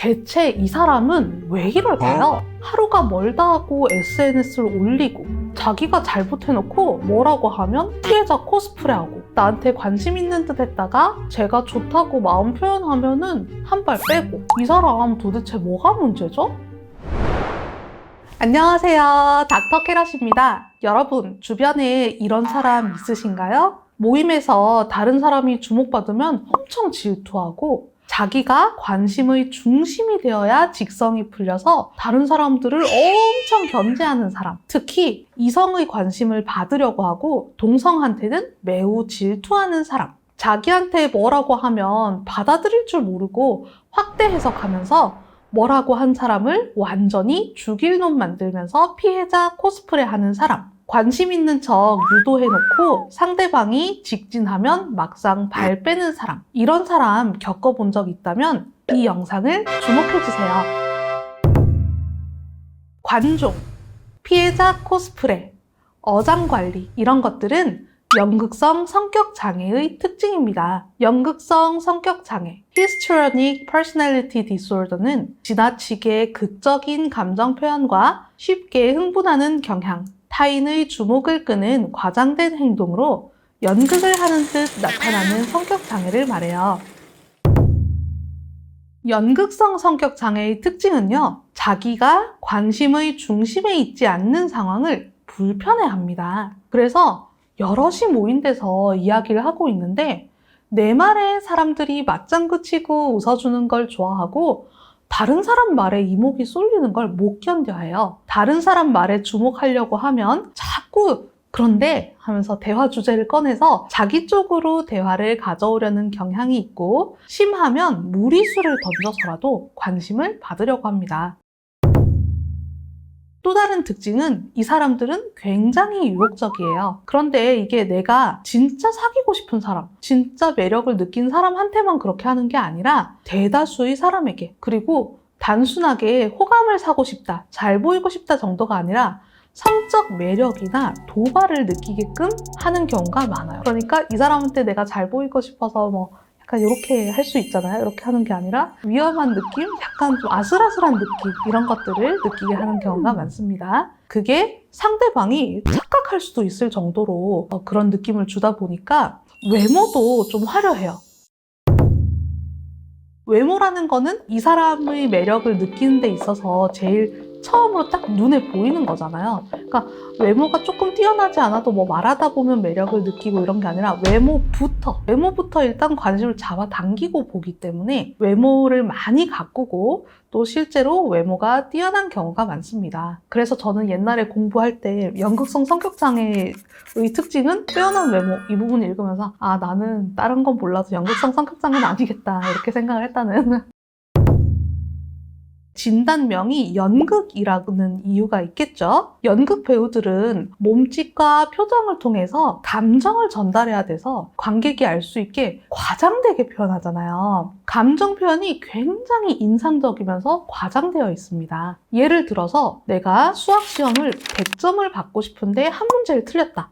대체 이 사람은 왜 이럴까요? 하루가 멀다 하고 SNS를 올리고 자기가 잘못해놓고 뭐라고 하면 피해자 코스프레하고 나한테 관심 있는 듯 했다가 제가 좋다고 마음 표현하면은 한 발 빼고 이 사람 도대체 뭐가 문제죠? 안녕하세요. 닥터 캐럿입니다. 여러분 주변에 이런 사람 있으신가요? 모임에서 다른 사람이 주목받으면 엄청 질투하고 자기가 관심의 중심이 되어야 직성이 풀려서 다른 사람들을 엄청 견제하는 사람. 특히 이성의 관심을 받으려고 하고 동성한테는 매우 질투하는 사람. 자기한테 뭐라고 하면 받아들일 줄 모르고 확대 해석하면서 뭐라고 한 사람을 완전히 죽일 놈 만들면서 피해자 코스프레 하는 사람. 관심 있는 척 유도해놓고 상대방이 직진하면 막상 발 빼는 사람. 이런 사람 겪어본 적 있다면 이 영상을 주목해주세요. 관종, 피해자 코스프레, 어장관리 이런 것들은 연극성 성격장애의 특징입니다. 연극성 성격장애, Histrionic Personality Disorder는 지나치게 극적인 감정 표현과 쉽게 흥분하는 경향, 타인의 주목을 끄는 과장된 행동으로 연극을 하는 듯 나타나는 성격장애를 말해요. 연극성 성격장애의 특징은요, 자기가 관심의 중심에 있지 않는 상황을 불편해합니다. 그래서 여럿이 모인 데서 이야기를 하고 있는데 내 말에 사람들이 맞장구 치고 웃어주는 걸 좋아하고 다른 사람 말에 이목이 쏠리는 걸 못 견뎌해요. 다른 사람 말에 주목하려고 하면 자꾸 그런데 하면서 대화 주제를 꺼내서 자기 쪽으로 대화를 가져오려는 경향이 있고 심하면 무리수를 던져서라도 관심을 받으려고 합니다. 또 다른 특징은 이 사람들은 굉장히 유혹적이에요. 그런데 이게 내가 진짜 사귀고 싶은 사람, 진짜 매력을 느낀 사람한테만 그렇게 하는 게 아니라 대다수의 사람에게, 그리고 단순하게 호감을 사고 싶다, 잘 보이고 싶다 정도가 아니라 성적 매력이나 도발을 느끼게끔 하는 경우가 많아요. 그러니까 이 사람한테 내가 잘 보이고 싶어서 약간 이렇게 할 수 있잖아요. 이렇게 하는 게 아니라 위험한 느낌, 약간 좀 아슬아슬한 느낌 이런 것들을 느끼게 하는 경우가 많습니다. 그게 상대방이 착각할 수도 있을 정도로 그런 느낌을 주다 보니까 외모도 좀 화려해요. 외모라는 거는 이 사람의 매력을 느끼는 데 있어서 제일 처음으로 딱 눈에 보이는 거잖아요. 그러니까 외모가 조금 뛰어나지 않아도 말하다 보면 매력을 느끼고 이런 게 아니라 외모부터 일단 관심을 잡아당기고 보기 때문에 외모를 많이 가꾸고 또 실제로 외모가 뛰어난 경우가 많습니다. 그래서 저는 옛날에 공부할 때 연극성 성격장애의 특징은 뛰어난 외모 이 부분을 읽으면서 아 나는 다른 건 몰라도 연극성 성격장애는 아니겠다 이렇게 생각을 했다는 진단명이 연극이라는 이유가 있겠죠. 연극 배우들은 몸짓과 표정을 통해서 감정을 전달해야 돼서 관객이 알 수 있게 과장되게 표현하잖아요. 감정 표현이 굉장히 인상적이면서 과장되어 있습니다. 예를 들어서 내가 수학 시험을 100점을 받고 싶은데 한 문제를 틀렸다.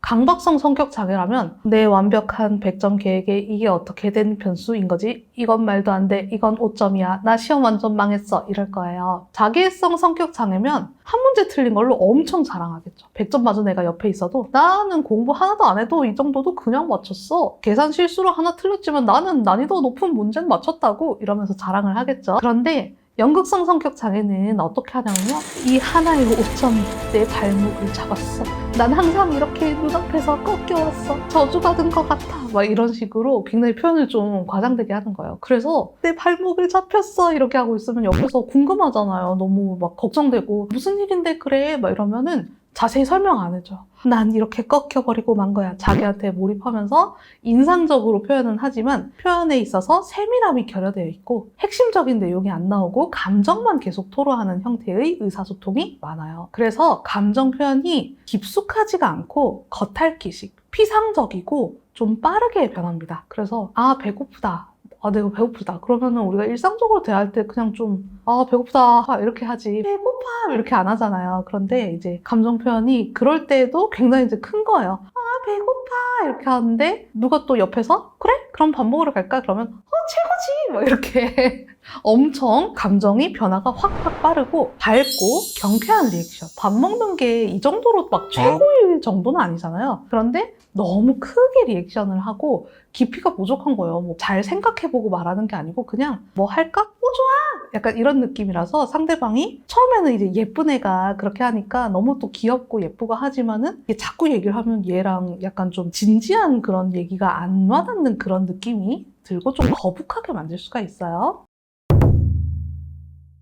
강박성 성격 장애라면 내 완벽한 100점 계획에 이게 어떻게 된 변수인 거지? 이건 말도 안 돼. 이건 5점이야. 나 시험 완전 망했어. 이럴 거예요. 자기애성 성격 장애면 한 문제 틀린 걸로 엄청 자랑하겠죠. 100점 맞은 애가 옆에 있어도 나는 공부 하나도 안 해도 이 정도도 그냥 맞췄어. 계산 실수로 하나 틀렸지만 나는 난이도 높은 문제는 맞췄다고 이러면서 자랑을 하겠죠. 그런데 연극성 성격 장애는 어떻게 하냐면요. 이 하나의 5점이 내 발목을 잡았어. 난 항상 이렇게 눈앞에서 꺾여왔어. 저주받은 것 같아. 이런 식으로 굉장히 표현을 좀 과장되게 하는 거예요. 그래서 내 발목을 잡혔어. 이렇게 하고 있으면 옆에서 궁금하잖아요. 너무 걱정되고 무슨 일인데 그래? 이러면은 자세히 설명 안 해줘. 난 이렇게 꺾여버리고 만 거야. 자기한테 몰입하면서 인상적으로 표현은 하지만 표현에 있어서 세밀함이 결여되어 있고 핵심적인 내용이 안 나오고 감정만 계속 토로하는 형태의 의사소통이 많아요. 그래서 감정 표현이 깊숙하지가 않고 겉핥기식, 피상적이고 좀 빠르게 변합니다. 그래서 아 배고프다. 아, 내가 배고프다. 그러면은 우리가 일상적으로 대할 때 그냥 좀, 아, 배고프다. 이렇게 하지. 배고파. 이렇게 안 하잖아요. 그런데 이제 감정 표현이 그럴 때도 굉장히 이제 큰 거예요. 아, 배고파. 이렇게 하는데 누가 또 옆에서 그래? 그럼 밥 먹으러 갈까? 그러면 최고지. 막 이렇게 엄청 감정이 변화가 확확 빠르고 밝고 경쾌한 리액션. 밥 먹는 게 이 정도로 막 최고일 정도는 아니잖아요. 그런데 너무 크게 리액션을 하고 깊이가 부족한 거예요. 뭐 잘 생각해보고 말하는 게 아니고 그냥 뭐 할까? 좋아! 약간 이런 느낌이라서 상대방이 처음에는 이제 예쁜 애가 그렇게 하니까 너무 또 귀엽고 예쁘고 하지만은 자꾸 얘기를 하면 얘랑 약간 좀 진지한 그런 얘기가 안 와닿는 그런 느낌이 들고 좀 거북하게 만들 수가 있어요.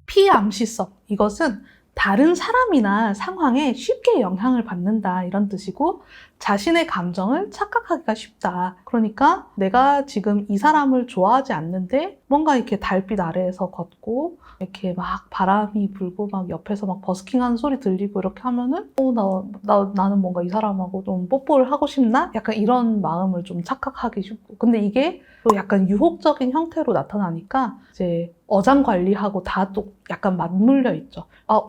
피암시성. 이것은 다른 사람이나 상황에 쉽게 영향을 받는다 이런 뜻이고 자신의 감정을 착각하기가 쉽다. 그러니까 내가 지금 이 사람을 좋아하지 않는데 뭔가 이렇게 달빛 아래에서 걷고 이렇게 막 바람이 불고 막 옆에서 막 버스킹하는 소리 들리고 이렇게 하면은 나는 뭔가 이 사람하고 좀 뽀뽀를 하고 싶나? 약간 이런 마음을 좀 착각하기 쉽고 근데 이게 또 약간 유혹적인 형태로 나타나니까 이제 어장 관리하고 다 또 약간 맞물려 있죠.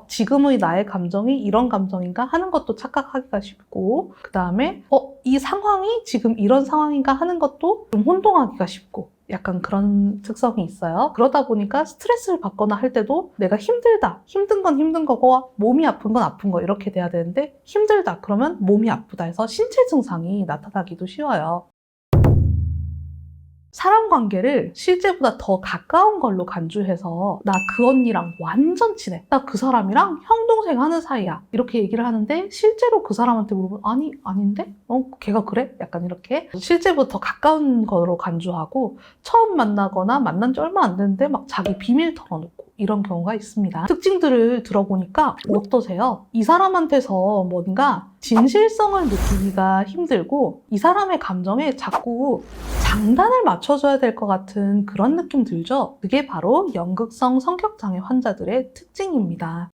지금의 나의 감정이 이런 감정인가 하는 것도 착각하기가 쉽고 그 다음에 이 상황이 지금 이런 상황인가 하는 것도 좀 혼동하기가 쉽고 약간 그런 특성이 있어요. 그러다 보니까 스트레스를 받거나 할 때도 내가 힘들다. 힘든 건 힘든 거고 몸이 아픈 건 아픈 거 이렇게 돼야 되는데 힘들다. 그러면 몸이 아프다 해서 신체 증상이 나타나기도 쉬워요. 사람 관계를 실제보다 더 가까운 걸로 간주해서 나 그 언니랑 완전 친해. 나 그 사람이랑 형 동생 하는 사이야. 이렇게 얘기를 하는데 실제로 그 사람한테 물어보면 아닌데? 걔가 그래? 약간 이렇게 실제보다 더 가까운 거로 간주하고 처음 만나거나 만난 지 얼마 안 됐는데 막 자기 비밀 털어놓고 이런 경우가 있습니다. 특징들을 들어보니까 어떠세요? 이 사람한테서 뭔가 진실성을 느끼기가 힘들고 이 사람의 감정에 자꾸 장단을 맞춰줘야 될 것 같은 그런 느낌 들죠? 그게 바로 연극성 성격장애 환자들의 특징입니다.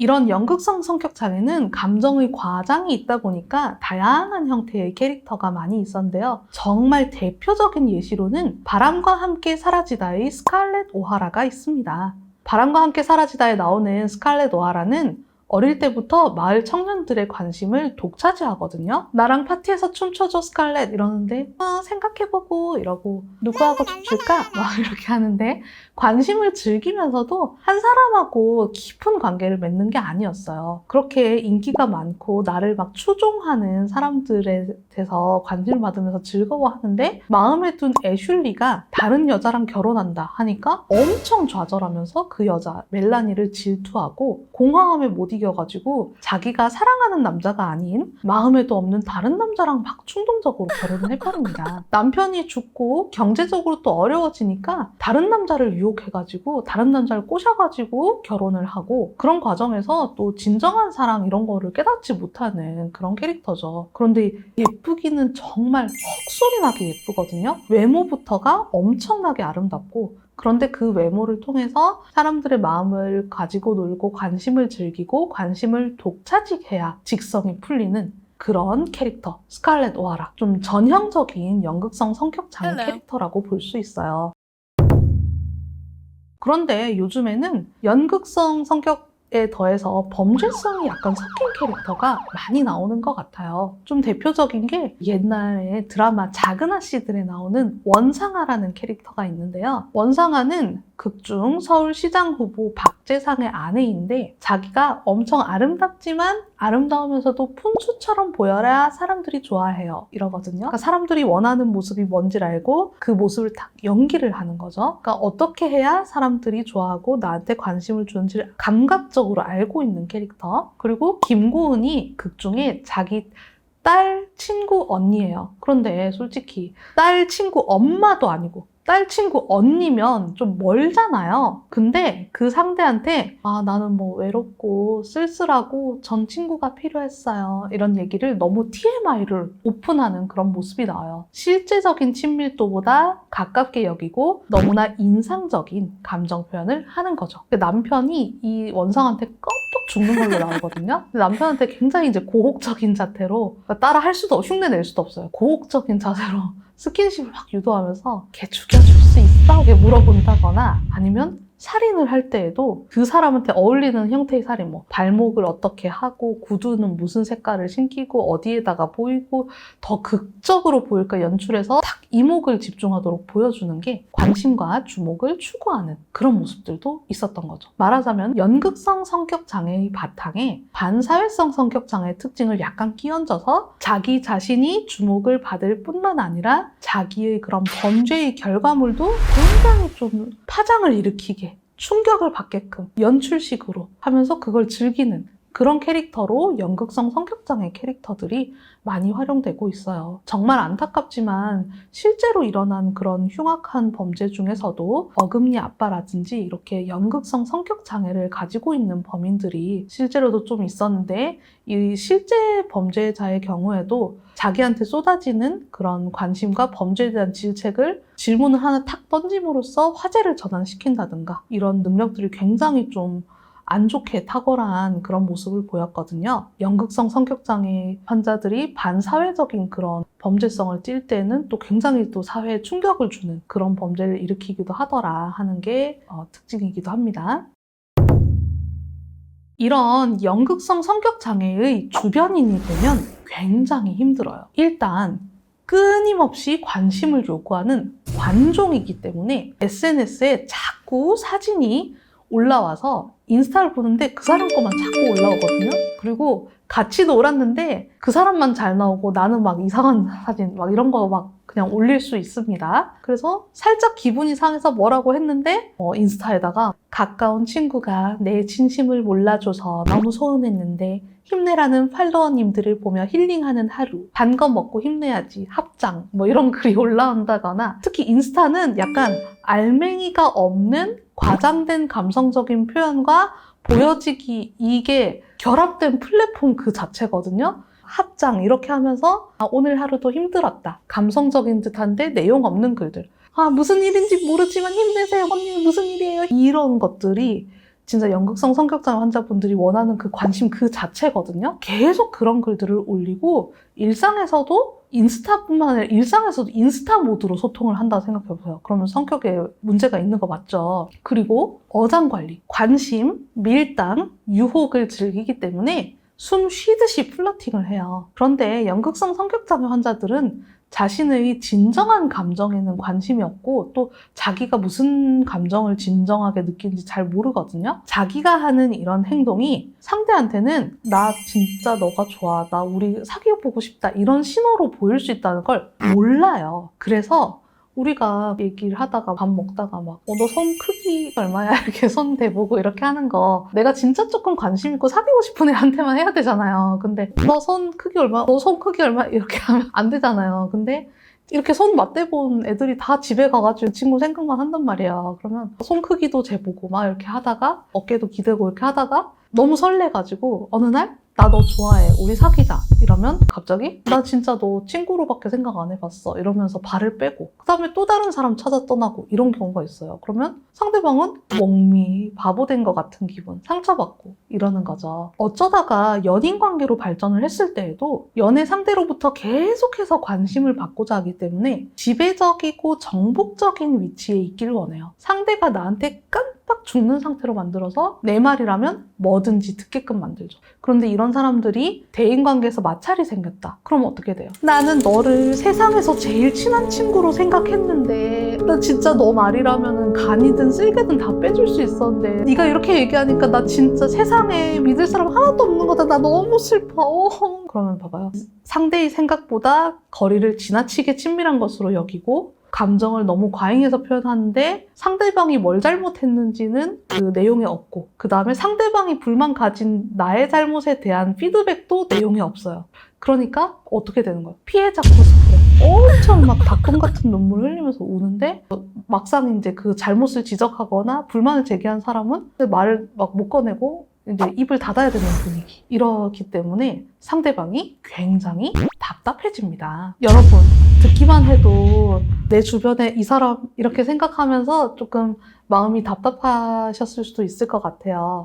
이런 연극성 성격장애는 감정의 과장이 있다 보니까 다양한 형태의 캐릭터가 많이 있었는데요. 정말 대표적인 예시로는 바람과 함께 사라지다의 스칼렛 오하라가 있습니다. 바람과 함께 사라지다에 나오는 스칼렛 오하라는 어릴 때부터 마을 청년들의 관심을 독차지하거든요. 나랑 파티에서 춤춰줘 스칼렛 이러는데 생각해보고 이러고 누구하고 춤출까? 막 이렇게 하는데 관심을 즐기면서도 한 사람하고 깊은 관계를 맺는 게 아니었어요. 그렇게 인기가 많고 나를 막 추종하는 사람들에 대해서 관심을 받으면서 즐거워하는데 마음에 둔 애슐리가 다른 여자랑 결혼한다 하니까 엄청 좌절하면서 그 여자 멜라니를 질투하고 공허함에 못 이겨가지고 자기가 사랑하는 남자가 아닌 마음에도 없는 다른 남자랑 막 충동적으로 결혼을 해버립니다. 남편이 죽고 경제적으로 또 어려워지니까 다른 남자를 유혹해가지고 다른 남자를 꼬셔가지고 결혼을 하고 그런 과정에서 또 진정한 사랑 이런 거를 깨닫지 못하는 그런 캐릭터죠. 그런데 예쁘기는 정말 헉소리나게 예쁘거든요. 외모부터가 엄청나게 아름답고 그런데 그 외모를 통해서 사람들의 마음을 가지고 놀고 관심을 즐기고 관심을 독차지해야 직성이 풀리는 그런 캐릭터 스칼렛 오하라. 좀 전형적인 연극성 성격 장애 캐릭터라고 볼 수 있어요. 그런데 요즘에는 연극성 성격에 더해서 범죄성이 약간 섞인 캐릭터가 많이 나오는 것 같아요. 좀 대표적인 게 옛날에 드라마 작은 아씨들에 나오는 원상아라는 캐릭터가 있는데요. 원상아는 극중 서울시장 후보 박재상의 아내인데 자기가 엄청 아름답지만 아름다우면서도 푼수처럼 보여야 사람들이 좋아해요. 이러거든요. 그러니까 사람들이 원하는 모습이 뭔지를 알고 그 모습을 딱 연기를 하는 거죠. 그러니까 어떻게 해야 사람들이 좋아하고 나한테 관심을 주는지를 감각적으로 알고 있는 캐릭터. 그리고 김고은이 극중에 자기 딸 친구 언니예요. 그런데 솔직히 딸 친구 엄마도 아니고 딸 친구 언니면 좀 멀잖아요. 근데 그 상대한테 나는 뭐 외롭고 쓸쓸하고 전 친구가 필요했어요. 이런 얘기를 너무 TMI를 오픈하는 그런 모습이 나와요. 실제적인 친밀도보다 가깝게 여기고 너무나 인상적인 감정 표현을 하는 거죠. 남편이 이 원상한테 껌뻑 죽는 걸로 나오거든요. 남편한테 굉장히 이제 고혹적인 자태로 따라 할 수도 흉내 낼 수도 없어요. 고혹적인 자세로 스킨십을 막 유도하면서 걔 죽여줄 수 있어 흡사하게 물어본다거나 아니면 살인을 할 때에도 그 사람한테 어울리는 형태의 살인, 뭐 발목을 어떻게 하고 구두는 무슨 색깔을 신기고 어디에다가 보이고 더 극적으로 보일까 연출해서 딱 이목을 집중하도록 보여주는 게 관심과 주목을 추구하는 그런 모습들도 있었던 거죠. 말하자면 연극성 성격 장애의 바탕에 반사회성 성격 장애의 특징을 약간 끼얹어서 자기 자신이 주목을 받을 뿐만 아니라 자기의 그런 범죄의 결과물도 굉장히 좀 파장을 일으키게 충격을 받게끔 연출식으로 하면서 그걸 즐기는 그런 캐릭터로 연극성 성격장애 캐릭터들이 많이 활용되고 있어요. 정말 안타깝지만 실제로 일어난 그런 흉악한 범죄 중에서도 어금니 아빠라든지 이렇게 연극성 성격장애를 가지고 있는 범인들이 실제로도 좀 있었는데 이 실제 범죄자의 경우에도 자기한테 쏟아지는 그런 관심과 범죄에 대한 질책을 질문을 하나 탁 던짐으로써 화제를 전환시킨다든가 이런 능력들이 굉장히 좀 안 좋게 탁월한 그런 모습을 보였거든요. 연극성 성격장애 환자들이 반사회적인 그런 범죄성을 띌 때는 또 굉장히 또 사회에 충격을 주는 그런 범죄를 일으키기도 하더라 하는 게 특징이기도 합니다. 이런 연극성 성격장애의 주변인이 되면 굉장히 힘들어요. 일단 끊임없이 관심을 요구하는 관종이기 때문에 SNS에 자꾸 사진이 올라와서 인스타를 보는데 그 사람 거만 자꾸 올라오거든요. 그리고 같이 놀았는데 그 사람만 잘 나오고 나는 막 이상한 사진 막 이런 거 막 그냥 올릴 수 있습니다. 그래서 살짝 기분이 상해서 뭐라고 했는데 인스타에다가 가까운 친구가 내 진심을 몰라줘서 너무 서운했는데 힘내라는 팔로워님들을 보며 힐링하는 하루, 단 거 먹고 힘내야지, 합장 뭐 이런 글이 올라온다거나 특히 인스타는 약간 알맹이가 없는 과장된 감성적인 표현과 보여지기 이게 결합된 플랫폼 그 자체거든요. 합장 이렇게 하면서 오늘 하루도 힘들었다. 감성적인 듯한데 내용 없는 글들. 무슨 일인지 모르지만 힘내세요. 언니 무슨 일이에요? 이런 것들이 진짜 연극성 성격장애 환자분들이 원하는 그 관심 그 자체거든요. 계속 그런 글들을 올리고 일상에서도 인스타뿐만 아니라 일상에서도 인스타 모드로 소통을 한다 생각해보세요. 그러면 성격에 문제가 있는 거 맞죠? 그리고 어장관리, 관심, 밀당, 유혹을 즐기기 때문에 숨 쉬듯이 플러팅을 해요. 그런데 연극성 성격장애 환자들은 자신의 진정한 감정에는 관심이 없고 또 자기가 무슨 감정을 진정하게 느끼는지 잘 모르거든요. 자기가 하는 이런 행동이 상대한테는 나 진짜 너가 좋아, 나 우리 사귀어보고 싶다 이런 신호로 보일 수 있다는 걸 몰라요. 그래서 우리가 얘기를 하다가 밥 먹다가 막 너 손 크기 얼마야? 이렇게 손 대보고 이렇게 하는 거 내가 진짜 조금 관심 있고 사귀고 싶은 애한테만 해야 되잖아요. 근데 너 손 크기 얼마? 너 손 크기 얼마? 이렇게 하면 안 되잖아요. 근데 이렇게 손 맞대본 애들이 다 집에 가가지고 친구 생각만 한단 말이에요. 그러면 손 크기도 재보고 막 이렇게 하다가 어깨도 기대고 이렇게 하다가 너무 설레가지고 어느 날 나 너 좋아해. 우리 사귀자. 이러면 갑자기 나 진짜 너 친구로밖에 생각 안 해봤어. 이러면서 발을 빼고 그 다음에 또 다른 사람 찾아 떠나고 이런 경우가 있어요. 그러면 상대방은 멍미, 바보 된 것 같은 기분, 상처받고 이러는 거죠. 어쩌다가 연인 관계로 발전을 했을 때에도 연애 상대로부터 계속해서 관심을 받고자 하기 때문에 지배적이고 정복적인 위치에 있길 원해요. 상대가 나한테 깜빡 죽는 상태로 만들어서 내 말이라면 뭐든지 듣게끔 만들죠. 그런데 이런 사람들이 대인관계에서 마찰이 생겼다. 그럼 어떻게 돼요? 나는 너를 세상에서 제일 친한 친구로 생각했는데 나 진짜 너 말이라면 간이든 쓸개든 다 빼줄 수 있었는데 네가 이렇게 얘기하니까 나 진짜 세상에 믿을 사람 하나도 없는 거다. 나 너무 슬퍼. 그러면 봐봐요. 상대의 생각보다 거리를 지나치게 친밀한 것으로 여기고 감정을 너무 과잉해서 표현하는데 상대방이 뭘 잘못했는지는 그 내용에 없고 그 다음에 상대방이 불만 가진 나의 잘못에 대한 피드백도 내용에 없어요. 그러니까 어떻게 되는 거예요? 피해자 코스프레. 엄청 막 닭똥 같은 눈물 흘리면서 우는데 막상 이제 그 잘못을 지적하거나 불만을 제기한 사람은 말을 막 못 꺼내고 이제 입을 닫아야 되는 분위기. 이렇기 때문에 상대방이 굉장히 답답해집니다. 여러분, 듣기만 해도 내 주변에 이 사람 이렇게 생각하면서 조금 마음이 답답하셨을 수도 있을 것 같아요.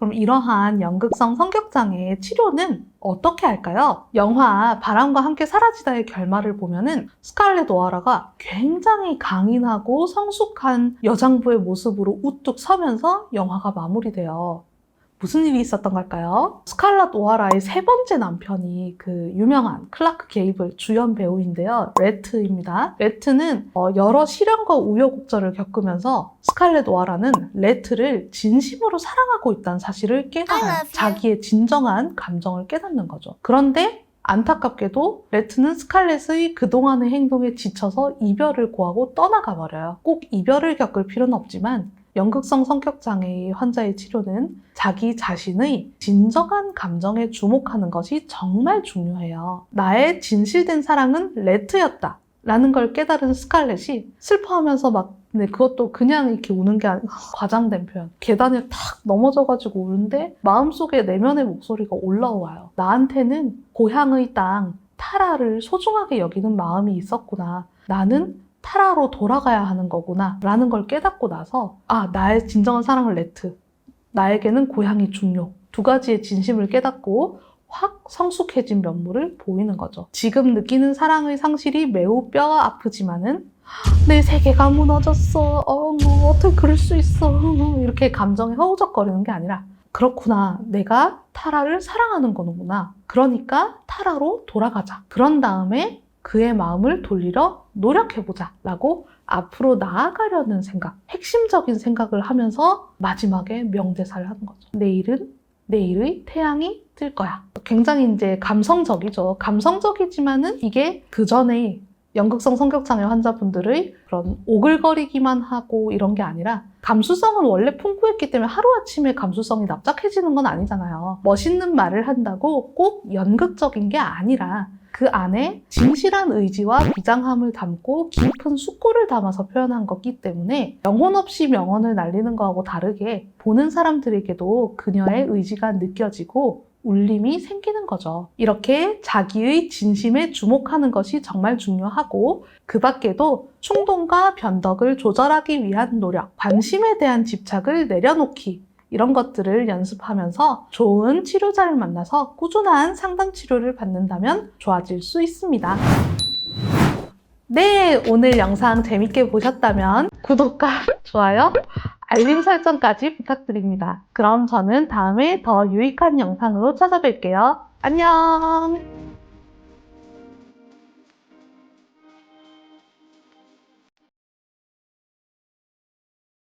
그럼 이러한 연극성 성격장애의 치료는 어떻게 할까요? 영화 바람과 함께 사라지다의 결말을 보면은 스칼렛 오하라가 굉장히 강인하고 성숙한 여장부의 모습으로 우뚝 서면서 영화가 마무리돼요. 무슨 일이 있었던 걸까요? 스칼렛 오하라의 세 번째 남편이 그 유명한 클라크 게이블 주연 배우인데요. 레트입니다. 레트는 여러 시련과 우여곡절을 겪으면서 스칼렛 오하라는 레트를 진심으로 사랑하고 있다는 사실을 깨달아요. 자기의 진정한 감정을 깨닫는 거죠. 그런데 안타깝게도 레트는 스칼렛의 그동안의 행동에 지쳐서 이별을 고하고 떠나가 버려요. 꼭 이별을 겪을 필요는 없지만 연극성 성격장애의 환자의 치료는 자기 자신의 진정한 감정에 주목하는 것이 정말 중요해요. 나의 진실된 사랑은 레트였다 라는 걸 깨달은 스칼렛이 슬퍼하면서 근데 그것도 그냥 이렇게 우는 게 아니고 과장된 표현. 계단을 탁 넘어져가지고 우는데 마음속에 내면의 목소리가 올라와요. 나한테는 고향의 땅 타라를 소중하게 여기는 마음이 있었구나. 나는 타라로 돌아가야 하는 거구나 라는 걸 깨닫고 나서 나의 진정한 사랑은 레트, 나에게는 고향이 중요, 두 가지의 진심을 깨닫고 확 성숙해진 면모를 보이는 거죠. 지금 느끼는 사랑의 상실이 매우 뼈가 아프지만은 내 세계가 무너졌어, 어떻게 그럴 수 있어, 이렇게 감정이 허우적거리는 게 아니라 그렇구나, 내가 타라를 사랑하는 거구나, 그러니까 타라로 돌아가자. 그런 다음에 그의 마음을 돌리려 노력해보자 라고 앞으로 나아가려는 생각, 핵심적인 생각을 하면서 마지막에 명대사를 하는 거죠. 내일은 내일의 태양이 뜰 거야. 굉장히 이제 감성적이죠. 감성적이지만은 이게 그 전에 연극성 성격장애 환자분들의 그런 오글거리기만 하고 이런 게 아니라 감수성은 원래 풍부했기 때문에 하루아침에 감수성이 납작해지는 건 아니잖아요. 멋있는 말을 한다고 꼭 연극적인 게 아니라 그 안에 진실한 의지와 비장함을 담고 깊은 숙고를 담아서 표현한 거기 때문에 영혼 없이 명언을 날리는 거하고 다르게 보는 사람들에게도 그녀의 의지가 느껴지고 울림이 생기는 거죠. 이렇게 자기의 진심에 주목하는 것이 정말 중요하고 그 밖에도 충동과 변덕을 조절하기 위한 노력, 관심에 대한 집착을 내려놓기, 이런 것들을 연습하면서 좋은 치료자를 만나서 꾸준한 상담 치료를 받는다면 좋아질 수 있습니다. 네, 오늘 영상 재밌게 보셨다면 구독과 좋아요, 알림 설정까지 부탁드립니다. 그럼 저는 다음에 더 유익한 영상으로 찾아뵐게요. 안녕!